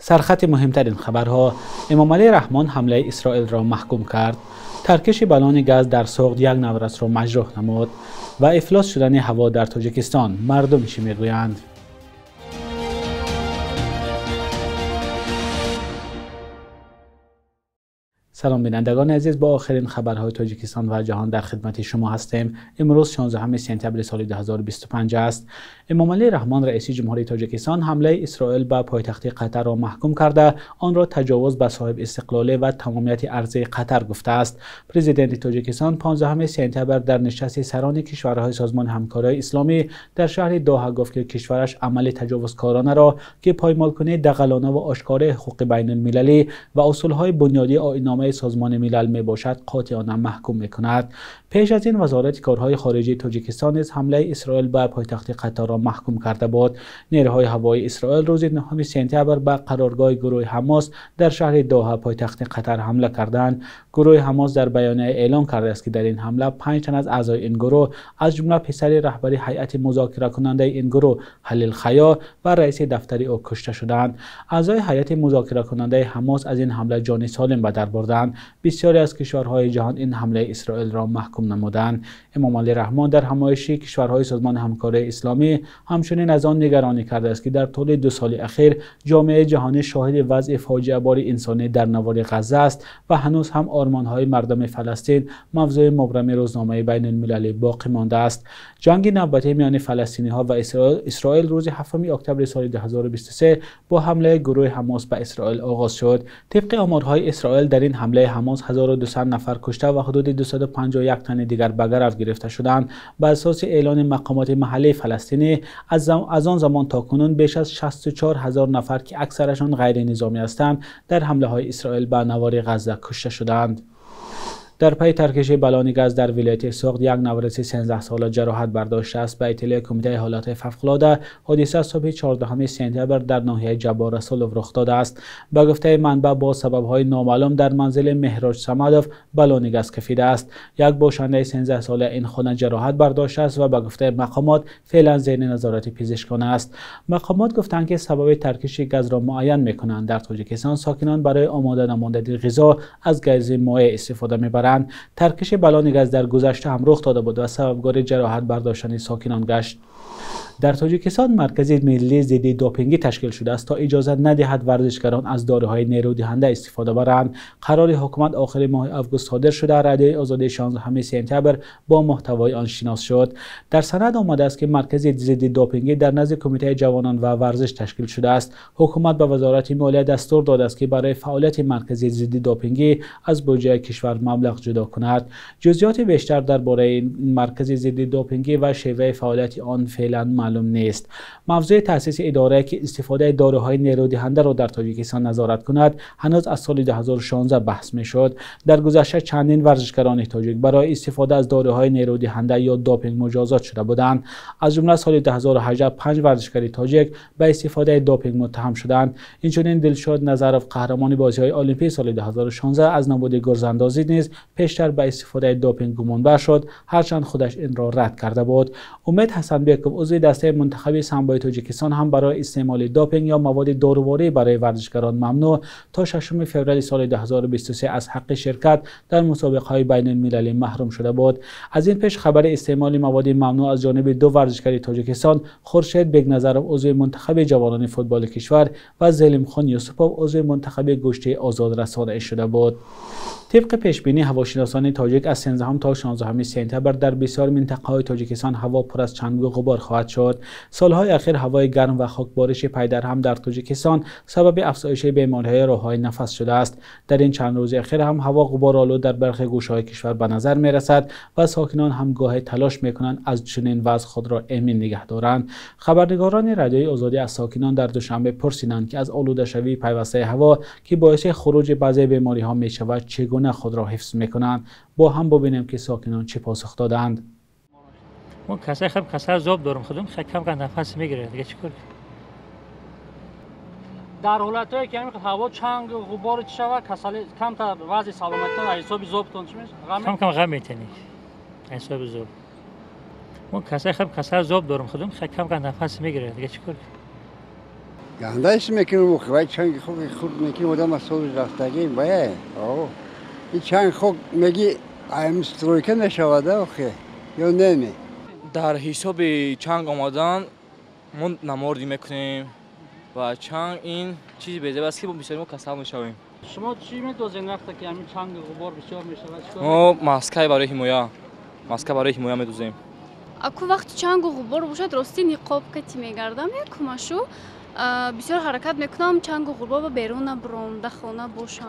سرخط مهمترین خبرها: امام علی رحمان حمله اسرائیل را محکوم کرد. ترکش بالون گاز در سوخت یک نورس را مجروح نمود و افلاس شدن هوا در تاجیکستان. مردم چی میگویند؟ سلام بینندگان عزیز، با آخرین خبرهای تاجیکستان و جهان در خدمت شما هستیم. امروز 16 سپتامبر سال 2025 است. امام علی رحمان رئیس جمهوری تاجیکستان حمله اسرائیل به پایتخت قطر را محکوم کرده آن را تجاوز به صاحب استقلالی و تمامیت ارضی قطر گفته است. پرزیدنت تاجیکستان 15 سپتامبر در نشست سران کشورهای سازمان همکاری اسلامی در شهر دوحه گفت که کشورش عمل تجاوزکارانه را که پایمالکنی دغلانه و آشکار حقوق بین المللی و اصولهای بنیادی آیین‌نامه سازمان ملل می باشد قاطعانه محکوم می کند. پیش از این وزارت کارهای خارجه تاجیکستان نیز حمله اسرائیل به پایتخت قطر را محکوم کرده بود. نیروهای هوایی اسرائیل روز 9 سپتامبر به قرارگاه گروه حماس در شهر دوحه پایتخت قطر حمله کردند. گروه حماس در بیانیه اعلام کرده است که در این حمله 5 تن از اعضای این گروه از جمله پسر رهبر هیئت مذاکره کننده این گروه خلیل خیا و رئیس دفتر او کشته شدند. اعضای هیئت مذاکره کننده حماس از این حمله جان سالم به در بردند. بسیاری از کشورهای جهان این حمله اسرائیل را محکوم نمودند. امام علی رحمان در همایشی کشورهای سازمان همکاری اسلامی همچنین از آن نگرانی کرده است که در طول 2 سال اخیر جامعه جهانی شاهد وضع فاجعه بار انسانی در نوار غزه است و هنوز هم آرمان‌های مردم فلسطین موضوع مبرم روزنامه بین المللی باقی مانده است. جنگ نوبتی میان فلسطینی‌ها و اسرائیل روز 7 اکتبر سال 2023 با حمله گروه حماس به اسرائیل آغاز شد. طبق آمارهای اسرائیل در این حمله حماس 1200 نفر کشته و حدود 251 تن دیگر به گرفتار گرفته شدند. بر اساس اعلان مقامات محلی فلسطینی از آن زمان تا کنون بیش از 64000 نفر که اکثرشان غیر نظامی هستند در حمله های اسرائیل به نوار غزه کشته شدند. در پی ترکش بالون گاز در ولایت سوخت یک نورس 13 ساله جراحت برداشته است. به اطلاع کمیته حالات فوق‌العاده حادثه صبح 14 سپتامبر در ناحیه جبار رسول رخ داده است. به گفته منبع با سبب‌های نامعلوم در منزل مهراج صمدوف بالون گاز کشیده است. یک باشنده 13 ساله این خانه جراحت برداشته است و به گفته مقامات فعلا زیر نظارت پزشکانه است. مقامات گفتند که سبب ترکش گاز را معین می‌کنند. در تاجیکستان ساکنان برای آماده نمودن غذا از گاز مایع استفاده می‌برند. ترکش بالون گاز در گذشته هم رخ داده بود و سببگار جراحت برداشتن ساکنان گشت. در تاجیکستان مرکز ملی ضد دوپینگی تشکیل شده است تا اجازه ندهد ورزشکاران از داروهای نیرودهنده استفاده برند. قرار حکومت آخر ماه آگوست صادر شده. رده آزادی 16 سپتامبر با محتوای آن شناس شد. در سند آمده است که مرکز ضد دوپینگی در نزد کمیته جوانان و ورزش تشکیل شده است. حکومت به وزارت مالیه دستور داده است که برای فعالیت مرکز ضد دوپینگی از بودجه کشور مبلغ جدا کند. جزئیات بیشتر درباره این مرکز ضد دوپینگی و شیوه فعالیت آن فعلا معلوم نیست. موضوع تأسیس اداره که استفاده داروهای نیرودهنده را در تاجیکستان نظارت کند هنوز از سال 2016 بحث میشد. در گذشته چندین ورزشکاران تاجیک برای استفاده از داروهای نیرودهنده یا دوپینگ مجازات شده بودند. از جمله سال 2018 5 ورزشکار تاجیک به استفاده دوپینگ متهم شدند. اینچنین دلشاد نظرف قهرمان بازی‌های المپیک سال 2016 از نبود گرزاندازی نیز پیشتر به استفاده دوپینگ گمانبر شد، هرچند خودش این را رد کرده بود. امید حسنبکov عضو دسته منتخب سامبای تاجیکستان هم برای استعمال دوپینگ یا مواد داروواری برای ورزشکاران ممنوع تا 6 فوریه سال 2023 از حق شرکت در مسابقه‌های بین المللی محروم شده بود. از این پیش خبر استعمال مواد ممنوع از جانب 2 ورزشکار تاجیکستان، خورشید بگنظرov عضو منتخب جوانان فوتبال کشور و زلیمخان یوسفوف عضو منتخب گشتی آزاد رسانه شده بود. طبق پیشبینی هواشناسان تاجیک از 13 تا 16 سپتامبر در بسیار منطقه‌های تاجیکستان هوا پر از چنگ و غبار خواهد شد. سالهای اخیر هوای گرم و خاکبارش پیدر هم در تاجیکستان سبب افزایش بیماری‌های راه‌های نفس شده است. در این چند روز اخیر هم هوا غبارآلود در برخی گوشه‌های کشور به نظر می‌رسد و ساکنان هم گاهی تلاش می‌کنند از چنین وضع خود را امن نگه دارند. خبرنگاران رادیوی آزادی از ساکنان در دوشنبه پرسیدند که از آلوده شوی پیوسته هوا که باعث خروج بعضی بیماری‌ها می‌شود چگونه خود را حفظ می‌کنند. با هم ببینیم که ساکنان چه پاسخ دادند. ما کسای خب کسای زوب دارم خودم کم کم نفس میگیره دیگه چیکار؟ در حالتایی که هوا چنگ و غبار شود کسای کم تا وضع سلامتی حساب زوبتون چی میشه؟ کم کم غم میتونی حساب زوب. ما کسای خب کسای زوب دارم خودم کم کم نفس میگیره دیگه چیکار؟ گندهش میکنم وقتی چنگ خود میکنم آدم از سال رفتگی باید این چنگ خود میگی امسترویکه نشوده آخه یا نمی در حساب چنگ آمدن ما نماردی میکنیم و چنگ این چیزی بهتر است که بسیاری ما کسب میشویم. شما چی میدوزین وقتی که همین چنگ غبار بسیار میشود؟ ما ماسکای برای حمایه میدوزیم. اکو وقت چنگ و غبار باشد راستی نقاب کتی میگردم یکمشو بسیار حرکت میکنم چنگ و غبار با بیرون نبرم در خانه باشم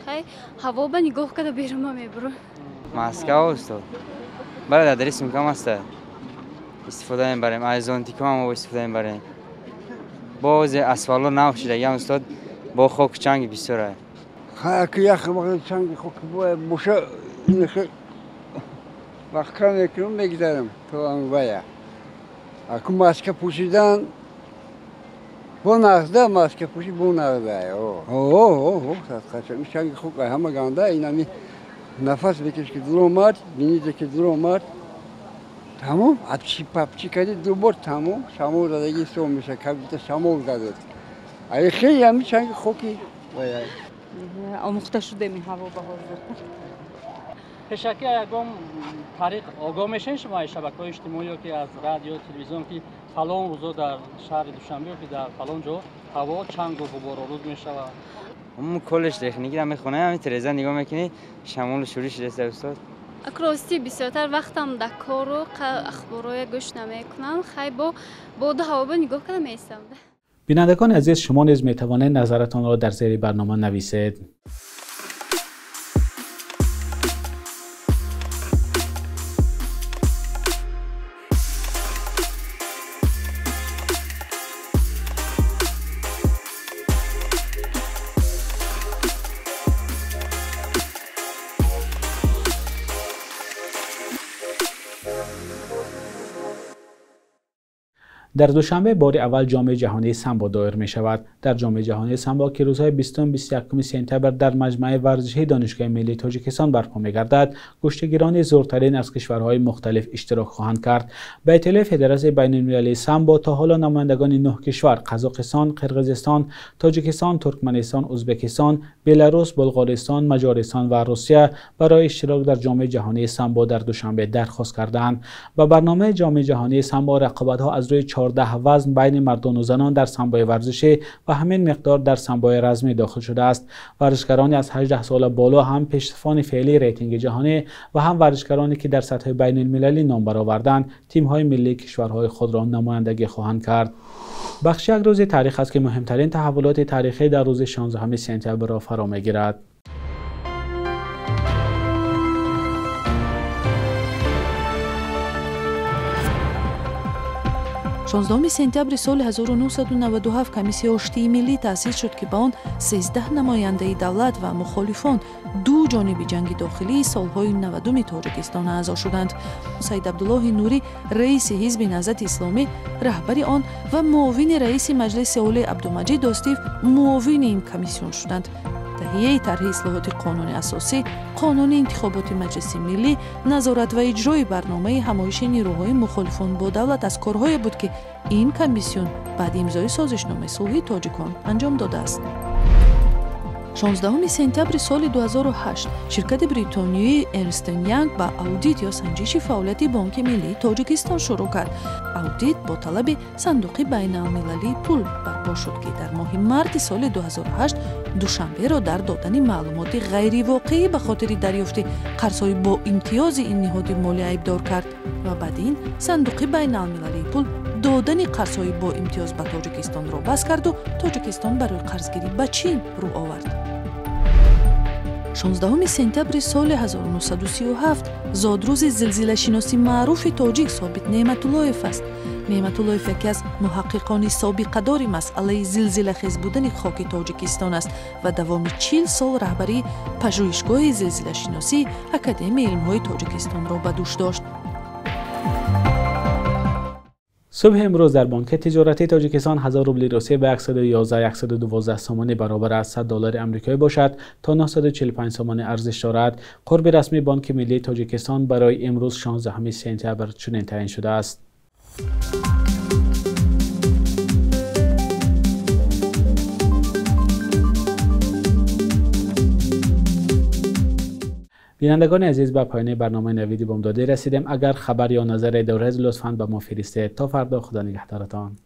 خیلی هوا به نگاه کرده بیرون میبرم. ماسکا استاد برای درس میکنم است استفاده میبریم از آنتیکا هم استفاده میبریم باز اسفالو نوشیده یا استاد با خاک چنگ بسیاره خیلی یخ وقت چنگ خاک باشه این خیلی وقت میکنم میگذارم تو انوایا اکو ماسکا پوشیدن با نقده ماسکا پوشی با نقده خیلی چنگ خوب همه گنده اینمی نفس بکش که دلو مرد بینیده که دلو مرد تمام اپچی پپچی کردی دو بار تمام شمال دادگی سو میشه کبیت شمال دادد ای خیلی همی چنگ خوکی باید آموخته شده می هوا به حاضر پیشکی اگم طریق آگاه میشین شما شبکه‌های اجتماعی که از رادیو تلویزیون که فلان روزا در شهر دوشنبه که در فلان جا هوا چنگ و غبار آلود میشود همون کلش تکنیکی رو میخونه همین تلویزیون نگاه میکنی شمال شروع شده استاد اکراستی بسیارتر وقتم در کار و اخبارای گوش نمیکنم خیلی با بود هوا به نگاه کنم میستم. بینندگان عزیز شما نیز میتوانید نظرتان را در زیر برنامه نویسید. در دوشنبه بار اول جام جهانی سامبو دایر می شود. در جام جهانی سامبو که روزهای 20-21 سپتامبر در مجمع ورزشی دانشگاه ملی تاجیکستان برپا می گردد، کشتیگیران زورترین از کشورهای مختلف اشتراک خواهند کرد. به اطلاع فدراسیون بین المللی سامبو تا حالا نمایندگان 9 کشور قزاقستان، قرقیزستان، تاجیکستان، ترکمنستان، ازبکستان، بلاروس، بلغارستان، مجارستان و روسیه برای اشتراک در جام جهانی سامبو در دوشنبه درخواست کردند. و برنامه جام جهانی سامبو رقابت‌ها از روی 14 وزن بین مردان و زنان در سامبوی ورزشی و همین مقدار در سامبوی رزمی داخل شده است. ورزشکارانی از 18 سال بالا هم پیشروان فعلی ریتینگ جهانی و هم ورزشکارانی که در سطح بین المللی نام برآوردند تیم‌های ملی کشورهای خود را نمایندگی خواهند کرد. بخش یک روز تاریخ است که مهمترین تحولات تاریخی در روز 16 سپتامبر را فرا می‌گیرد. 16 سپتامبر سال 1997 комиссия оштии миллӣ таъсис шуд ки ба он 13 намояндаи давлат ва мухолифон ду ҷониби ҷанги дохилии солҳои 90 тоҷикистон аъзо шуданд. Саид Абдуллоҳи Нурӣ, раиси ҳизби Наҳзати Исломӣ, раҳбари он ва муовини раиси маҷлиси олӣ Абдумаҷид Достиев муовини ин комиссион шуданд. таҳияи тарҳи ислоҳоти қонуни асосӣ, қонуни интихоботи маҷлиси миллӣ, назорат ва иҷрои барномаи ҳамоиши нирӯҳои мухолифон бо давлат аз корҳое буд ки ин комиссион баъди имзои созишномаи сулҳи тоҷикон анҷом додааст. 16 сентябри соли 2008 ширкати бритониёи Ernst & Young ба аудит ё санҷиши фаъолияти Бонки Миллии Тоҷикистон шурӯъ кард. Аудит бо талаби сандуқи байналмилалии пул барпо шуд ки дар моҳи марти соли 2008 душанберо дар додани маълумоти ғайривоқеӣ ба хотири дарёфти қарзҳои бо имтиёзи ин ниҳоди молия айбдор кард ва баъди ин сандуқи байналмилалии пул додани қарзҳои бо имтиёз ба Тоҷикистонро бас карду Тоҷикистон барои қарзгирӣ ба Чин рӯ овард. 16 сентябри соли 1937 зодрӯзи зилзилашиноси маъруфи тоҷик Собит Неъматуллоев аст. Неъматуллоев яке аз муҳаққиқони собиқадори масъалаи зилзилахез будани хоки Тоҷикистон аст ва давоми 40 сол раҳбарии пажӯҳишгоҳи зилзилашиносии Академияи илмҳои Тоҷикистонро ба дӯш дошт. صبح امروز در بانک تجارتی تاجیکستان 1000 روبل روسیه به 111-112 سومانی برابر از 100 دلار آمریکایی باشد تا 945 سومانی ارزش دارد. قرب رسمی بانک ملی تاجیکستان برای امروز 16 سپتامبر چنین تعیین شده است. بینندگان عزیز، به پایان برنامه نویدی بامدادی رسیدیم. اگر خبر یا نظر دورز لطفاً به ما فرستید. تا فردا، خدا نگهدارتان.